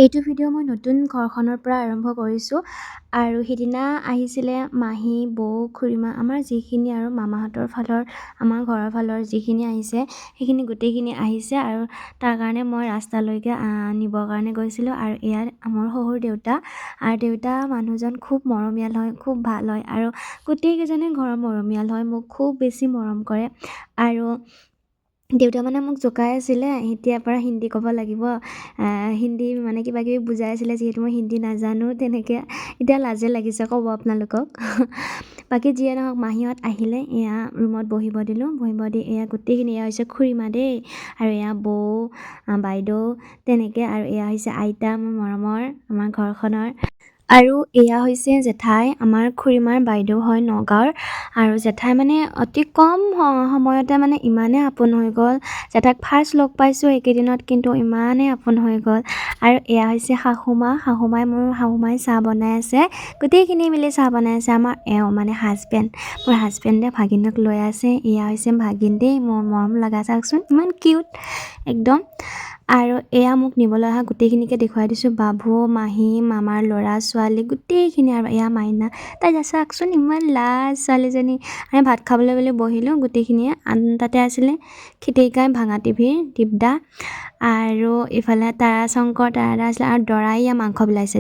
এইটো ভিডিঅ' মই নতুন ঘৰখনৰ পৰা আৰম্ভ কৰিছোঁ আৰু সিদিনা আহিছিলে মাহী, বৌ, খুৰীমা, আমাৰ যিখিনি আৰু মামাহঁতৰ ফালৰ আমাৰ ঘৰৰ ফালৰ যিখিনি আহিছে সেইখিনি গোটেইখিনি আহিছে আৰু তাৰ কাৰণে মই ৰাস্তালৈকে নিবৰ কাৰণে গৈছিলোঁ। আৰু ইয়াত মোৰ শহুৰ দেউতা আৰু দেউতা মানুহজন খুব মৰমীয়াল হয়, খুব ভাল হয় আৰু গোটেইকেইজনে ঘৰৰ মৰমীয়াল হয়, মোক খুব বেছি মৰম কৰে। আৰু দেউতা মানে মোক জোকাই আছিলে এতিয়াৰ পৰা হিন্দী ক'ব লাগিব, হিন্দী মানে কিবা কিবি বুজাই আছিলে, যিহেতু মই হিন্দী নাজানো তেনেকৈ এতিয়া লাজে লাগিছে ক'ব আপোনালোকক। বাকী যিয়ে নহওক মাহীহঁত আহিলে, এয়া ৰুমত বহিব দিলোঁ, বহিব দি এয়া গোটেইখিনি, এয়া হৈছে খুৰীমা দেই, আৰু এয়া বৌ, বাইদেউ তেনেকৈ, আৰু এয়া হৈছে আইতা মোৰ মৰমৰ আমাৰ ঘৰখনৰ, আৰু এয়া হৈছে জেঠাই, আমাৰ খুৰীমাৰ বাইদেউ হয় নগাঁৱৰ। আৰু জেঠাই মানে অতি কম সময়তে মানে ইমানেই আপোন হৈ গ'ল, জেঠাইক ফাৰ্ষ্ট লগ পাইছোঁ এইকেইদিনত, কিন্তু ইমানেই আপোন হৈ গ'ল। আৰু এয়া হৈছে শাহুমাই মোৰ শাহুমাই চাহ বনাই আছে, গোটেইখিনি মিলি চাহ বনাই আছে। আমাৰ এওঁ মানে মোৰ হাজবেণ্ডে ভাগিনক লৈ আছে, এয়া হৈছে ভাগিন দেই, মোৰ মৰম লগা, চাওকচোন ইমান কিউট একদম। আৰু এয়া মোক নিবলৈ অহা গোটেইখিনিকে দেখুৱাই দিছোঁ, বাবু, মাহী, মামাৰ ল'ৰা ছোৱালী গোটেইখিনি, আৰু এয়া মাইনা, তাই চাওকচোন ইমান লাজ ছোৱালীজনী। আমি ভাত খাবলৈ বুলি বহিলোঁ গোটেইখিনিয়ে, তাতে আছিলে খিতিকাই, ভাঙা টিভিৰ দীপদা, আৰু ইফালে তাৰাশংকৰ, তাৰাদা আছিলে, আৰু দৰাই মাংস বিলাইছে।